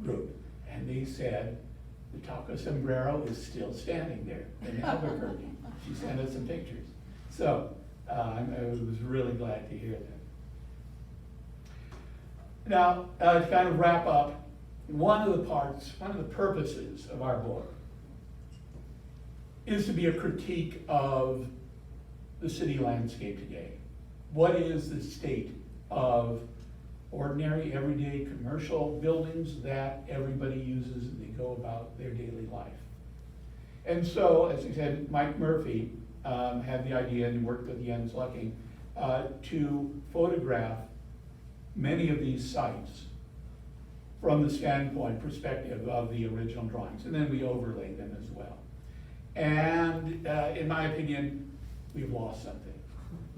Speaker 3: Group. And they said, the Taco Sombrero is still standing there in Albuquerque. She sent us some pictures. So I was really glad to hear that. Now, to kind of wrap up, one of the purposes of our book is to be a critique of the city landscape today. What is the state of ordinary, everyday commercial buildings that everybody uses and they go about their daily life? And so, as I said, Mike Murphy had the idea and worked with Jens Lucking to photograph many of these sites from the perspective of the original drawings, and then we overlay them as well. And in my opinion, we've lost something.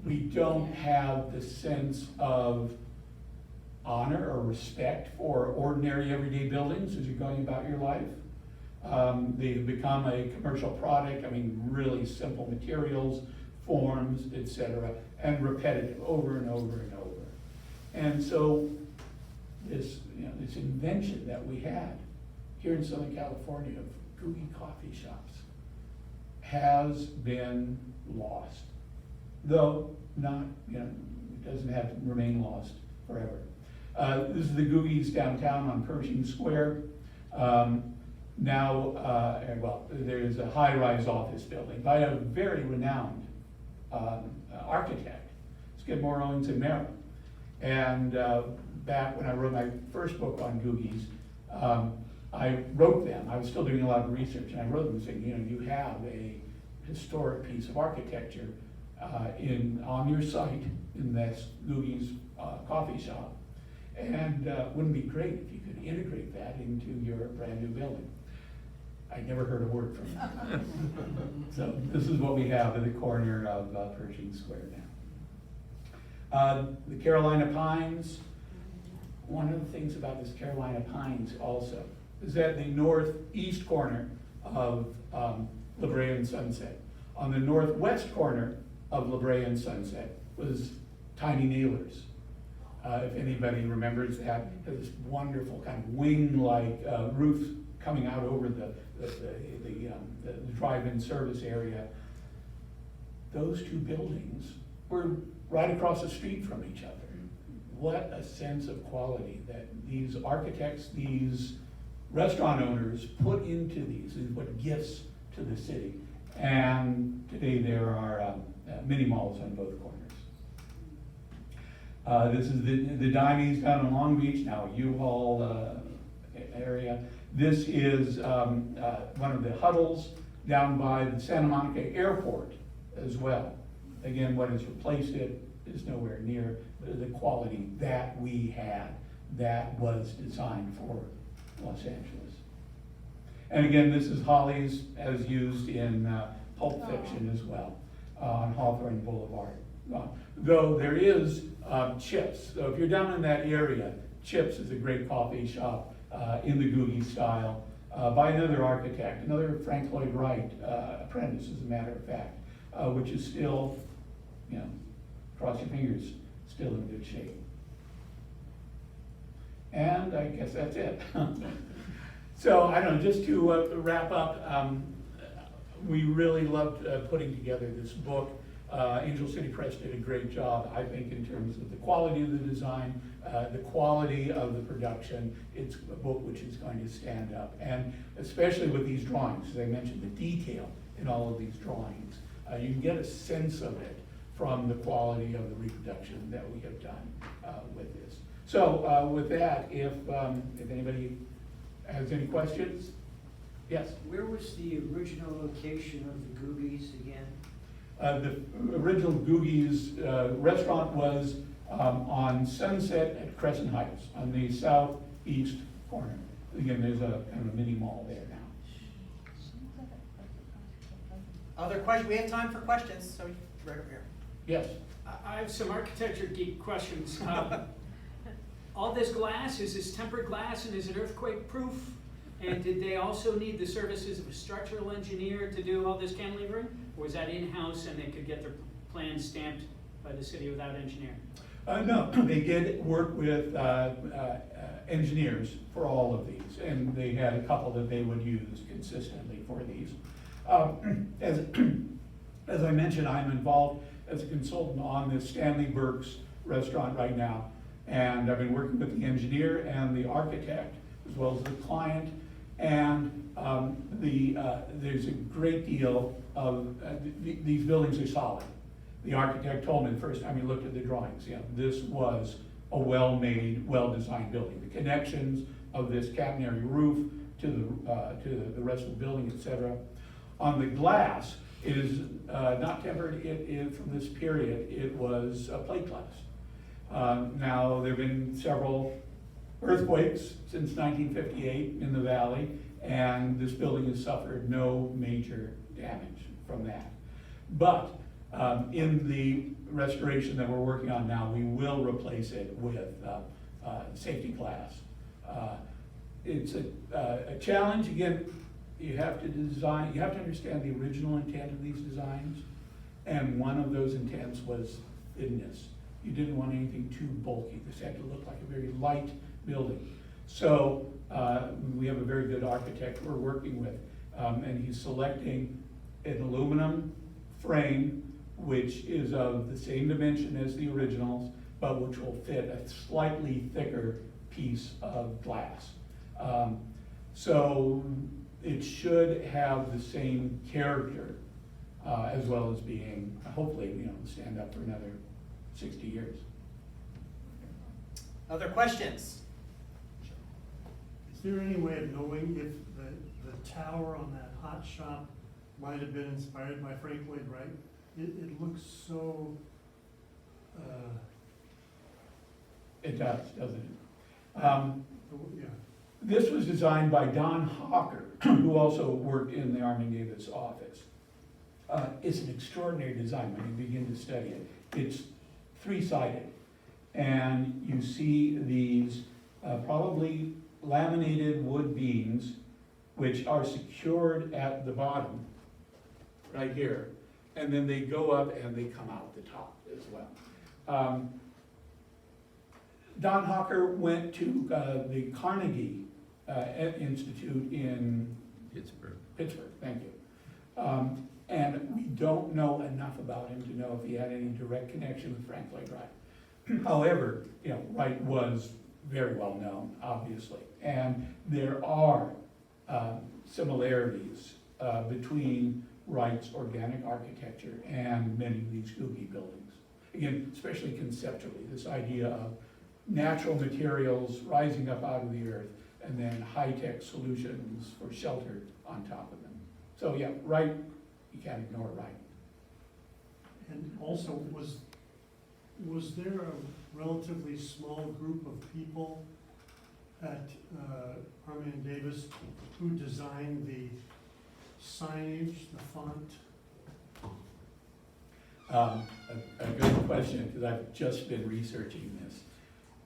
Speaker 3: We don't have the sense of honor or respect for ordinary everyday buildings as you're going about your life. They've become a commercial product. I mean, really simple materials, forms, etc., and repetitive over and over and over. And so this invention that we had here in Southern California of Googie coffee shops has been lost. Though not, it doesn't have to remain lost forever. This is the Googie's downtown on Pershing Square. There's a high-rise office building by a very renowned architect, Skidmore, Owings and Merrill. And back when I wrote my first book on Googies, I wrote them. I was still doing a lot of research, and I wrote them saying, you have a historic piece of architecture on your site in this Googie's coffee shop. And wouldn't it be great if you could integrate that into your brand new building? I never heard a word from them. So this is what we have at the corner of Pershing Square now. The Carolina Pines. One of the things about this Carolina Pines also is that the northeast corner of La Brea and Sunset. On the northwest corner of La Brea and Sunset was Tiny Nailers. If anybody remembers that, this wonderful kind of wing-like roof coming out over the drive-in service area. Those two buildings were right across the street from each other. What a sense of quality that these architects, these restaurant owners put into these, and what gifts to the city. And today there are mini malls on both corners. This is the Dimes down in Long Beach, now U-Haul area. This is one of the huddles down by the Santa Monica Airport as well. Again, what has replaced it is nowhere near the quality that we had that was designed for Los Angeles. And again, this is Holly's as used in Pulp Fiction as well on Hawthorne Boulevard. Though there is Chips. So if you're down in that area, Chips is a great coffee shop in the Googie style. by another architect, another Frank Lloyd Wright apprentice, as a matter of fact, which is still, you know, cross your fingers, still in good shape. And I guess that's it. So I don't know, just to wrap up, we really loved putting together this book. Angel City Press did a great job, I think, in terms of the quality of the design, the quality of the production. It's a book which is going to stand up, and especially with these drawings, as I mentioned, the detail in all of these drawings. You can get a sense of it from the quality of the reproduction that we have done with this. So with that, if anybody has any questions? Yes?
Speaker 1: Where was the original location of the Googies again?
Speaker 3: The original Googie's restaurant was on Sunset at Crescent Heights, on the southeast corner. Again, there's a kind of a mini mall there now.
Speaker 2: Other questions? We have time for questions, so right over here.
Speaker 3: Yes?
Speaker 4: I have some architecture geek questions. All this glass, is this tempered glass and is it earthquake proof? And did they also need the services of a structural engineer to do all this cantilevering? Or was that in-house and they could get their plans stamped by the city without engineering?
Speaker 3: No, they did work with engineers for all of these, and they had a couple that they would use consistently for these. As I mentioned, I'm involved as a consultant on this Stanley Burke's restaurant right now, and I've been working with the engineer and the architect, as well as the client, and there's a great deal of, these buildings are solid. The architect told me the first time he looked at the drawings, you know, this was a well-made, well-designed building. The connections of this catenary roof to the rest of the building, etc. On the glass, it is not tempered. It is from this period. It was a plate glass. Now there have been several earthquakes since 1958 in the valley, and this building has suffered no major damage from that. But in the restoration that we're working on now, we will replace it with safety glass. It's a challenge. Again, you have to design, you have to understand the original intent of these designs, and one of those intents was thinness. You didn't want anything too bulky. This had to look like a very light building. So we have a very good architect we're working with, and he's selecting an aluminum frame which is of the same dimension as the originals, but which will fit a slightly thicker piece of glass. So it should have the same character, as well as being, hopefully, you know, stand up for another 60 years.
Speaker 2: Other questions?
Speaker 5: Is there any way of knowing if the tower on that hot shop might have been inspired by Frank Lloyd Wright? It looks so...
Speaker 3: It does, doesn't it?
Speaker 5: Yeah.
Speaker 3: This was designed by Don Hawker, who also worked in the Armet Davis office. It's an extraordinary design when you begin to study it. It's three-sided, and you see these probably laminated wood beams, which are secured at the bottom, right here, and then they go up and they come out the top as well. Don Hawker went to the Carnegie Institute in Pittsburgh, thank you. And we don't know enough about him to know if he had any direct connection with Frank Lloyd Wright. However, you know, Wright was very well known, obviously, and there are similarities between Wright's organic architecture and many of these Googie buildings. Again, especially conceptually, this idea of natural materials rising up out of the earth and then high-tech solutions for shelter on top of them. So yeah, Wright, you can't ignore Wright.
Speaker 5: And also, was there a relatively small group of people at Armet Davis who designed the signage, the font?
Speaker 3: A good question, because I've just been researching this.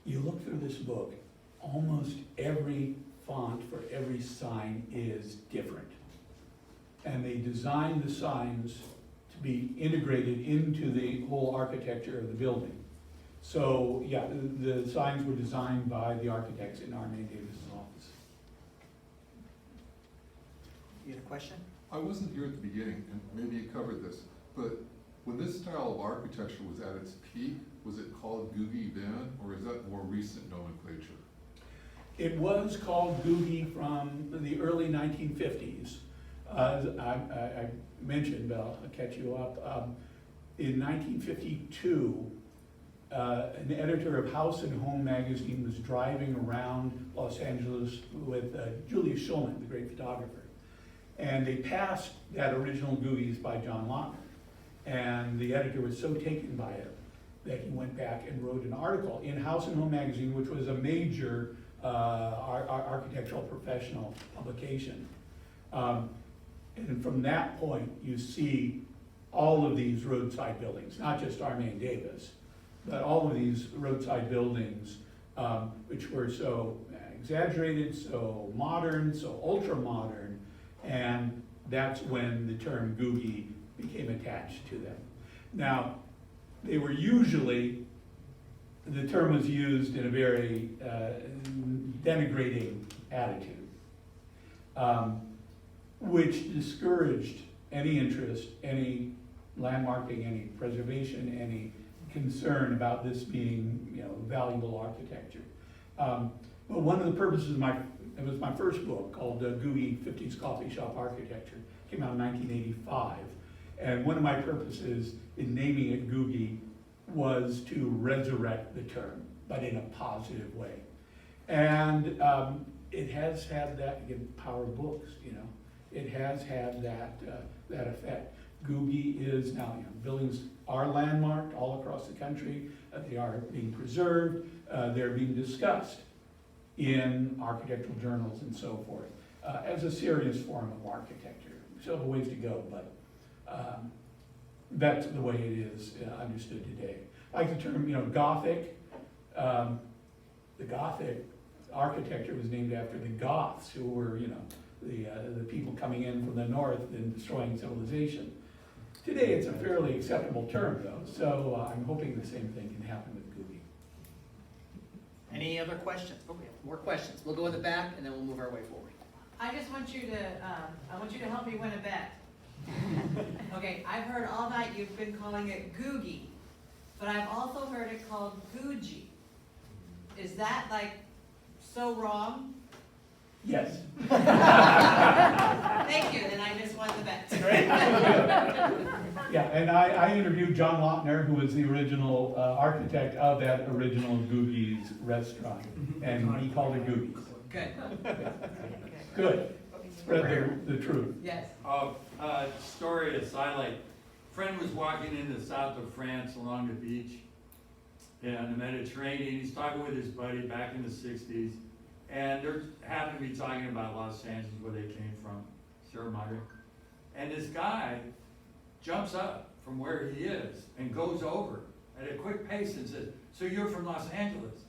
Speaker 3: You look through this book, almost every font for every sign is different. And they designed the signs to be integrated into the whole architecture of the building. So, yeah, the signs were designed by the architects in Armet Davis' office.
Speaker 2: You had a question?
Speaker 6: I wasn't here at the beginning, and maybe you covered this, but when this style of architecture was at its peak, was it called Googie then, or is that more recent nomenclature?
Speaker 3: It was called Googie from the early 1950s. As I mentioned, but I'll catch you up. In 1952, an editor of House and Home magazine was driving around Los Angeles with Julius Shulman, the great photographer. And they passed that original Googies by John Lochner. And the editor was so taken by it that he went back and wrote an article in House and Home magazine, which was a major architectural professional publication. And from that point, you see all of these roadside buildings, not just Armet Davis, but all of these roadside buildings, which were so exaggerated, so modern, so ultra-modern, and that's when the term Googie became attached to them. Now, they were usually, the term was used in a very denigrating attitude, which discouraged any interest, any landmarking, any preservation, any concern about this being, valuable architecture. But one of the purposes it was my first book called Googie 50s Coffee Shop Architecture, came out in 1985. And one of my purposes in naming it Googie was to resurrect the term, but in a positive way. And it has had that, again, power of books, it has had that effect. Googie is now, buildings are landmarked all across the country. They are being preserved. They're being discussed in architectural journals and so forth as a serious form of architecture. Still have a ways to go, but that's the way it is understood today. I like the term, Gothic. The Gothic architecture was named after the Goths, who were, the people coming in from the north and destroying civilization. Today, it's a fairly acceptable term, though, so I'm hoping the same thing can happen with Googie.
Speaker 2: Any other questions? Oh, we have more questions. We'll go in the back and then we'll move our way forward.
Speaker 7: I just want you to help me win a bet. Okay, I've heard all night you've been calling it Googie, but I've also heard it called Googie. Is that so wrong?
Speaker 3: Yes.
Speaker 7: Thank you, then I just won the bet.
Speaker 3: Great. Yeah, and I interviewed John Lochner, who was the original architect of that original Googie's restaurant, and he called it Googie's.
Speaker 7: Good.
Speaker 3: Good. Spread the truth.
Speaker 7: Yes.
Speaker 8: Story aside, friend was walking in the south of France along the beach in the Mediterranean. He's talking with his buddy back in the 60s, and they're happened to be talking about Los Angeles, where they came from, Sierra Madre. And this guy jumps up from where he is and goes over at a quick pace and says, "So you're from Los Angeles?"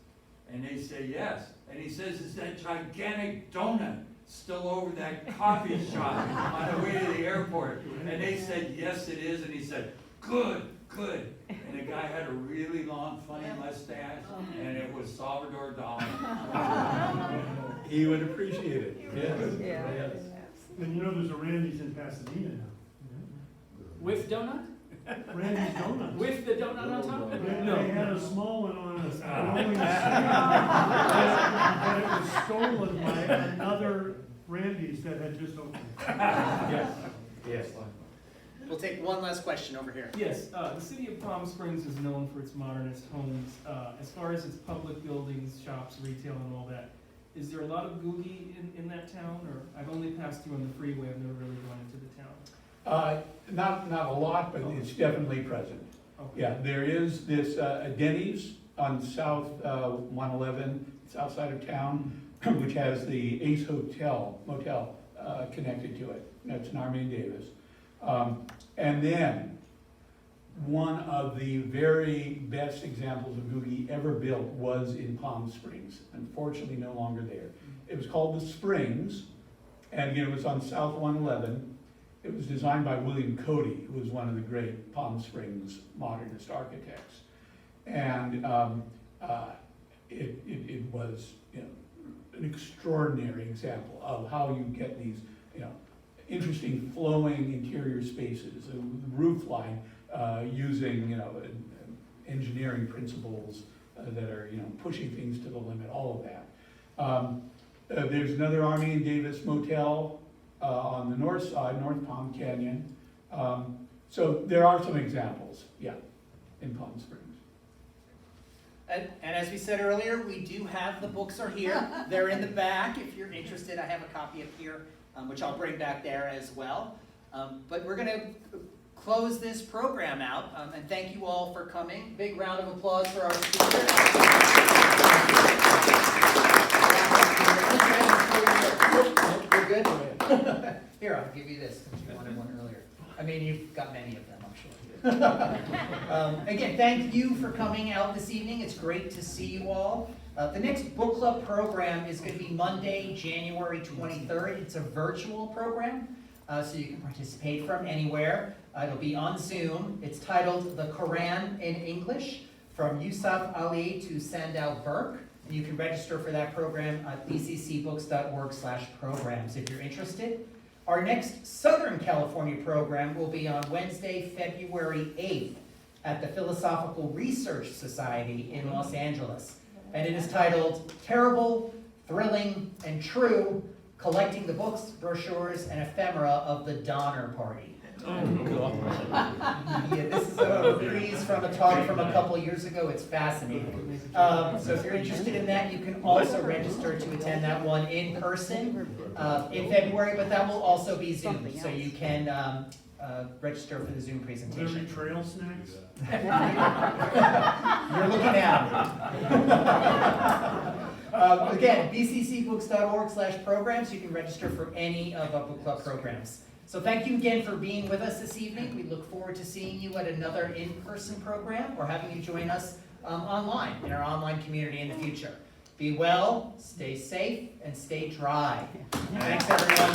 Speaker 8: And they say, "Yes." And he says, "Is that gigantic donut still over that coffee shop on the way to the airport?" And they said, "Yes, it is." And he said, "Good, good." And the guy had a really long, funny mustache, and it was Salvador Dali.
Speaker 3: He would appreciate it. Yes. Yes.
Speaker 5: And there's a Randy's in Pasadena now.
Speaker 4: With donut?
Speaker 5: Randy's Donuts.
Speaker 4: With the donut on top?
Speaker 5: They had a small one on a rolling street, but it was stolen by another Randy's that had just opened.
Speaker 3: Yes. Yes.
Speaker 2: We'll take one last question over here.
Speaker 9: Yes, the city of Palm Springs is known for its modernist homes. As far as its public buildings, shops, retail, and all that, is there a lot of Googie in that town? Or I've only passed through on the freeway, I've never really gone into the town.
Speaker 3: Not a lot, but it's definitely present.
Speaker 9: Okay.
Speaker 3: Yeah, there is this Denny's on South 111, south side of town, which has the Ace Motel connected to it. That's in Armet Davis. And then, one of the very best examples of Googie ever built was in Palm Springs. Unfortunately, no longer there. It was called The Springs, and again, it was on South 111. It was designed by William Cody, who was one of the great Palm Springs modernist architects. And it was, an extraordinary example of how you get these, interesting flowing interior spaces, the roof line using, engineering principles that are, pushing things to the limit, all of that. There's another Armet Davis motel on the north side, North Palm Canyon. So there are some examples, in Palm Springs.
Speaker 2: And as we said earlier, we do have, the books are here. They're in the back. If you're interested, I have a copy up here, which I'll bring back there as well. But we're going to close this program out, and thank you all for coming. Big round of applause for our speaker. You're good? Here, I'll give you this, since you wanted one earlier. I mean, you've got many of them, I'm sure. Again, thank you for coming out this evening. It's great to see you all. The next book club program is going to be Monday, January 23rd. It's a virtual program, so you can participate from anywhere. It'll be on Zoom. It's titled The Quran in English, From Yusuf Ali to Sandow Burke. And you can register for that program at bccbooks.org/programs if you're interested. Our next Southern California program will be on Wednesday, February 8th at the Philosophical Research Society in Los Angeles. And it is titled Terrible, Thrilling, and True, Collecting the Books, Brochures, and Ephemera of the Donner Party. Yeah, this is a reprise from a talk from a couple years ago. It's fascinating. So if you're interested in that, you can also register to attend that one in person in February, but that will also be Zoom, so you can register for the Zoom presentation.
Speaker 5: Every trail snacks?
Speaker 2: You're looking at them. Again, bccbooks.org/programs. You can register for any of our book club programs. So thank you again for being with us this evening. We look forward to seeing you at another in-person program or having you join us online in our online community in the future. Be well, stay safe, and stay dry. Thanks, everyone.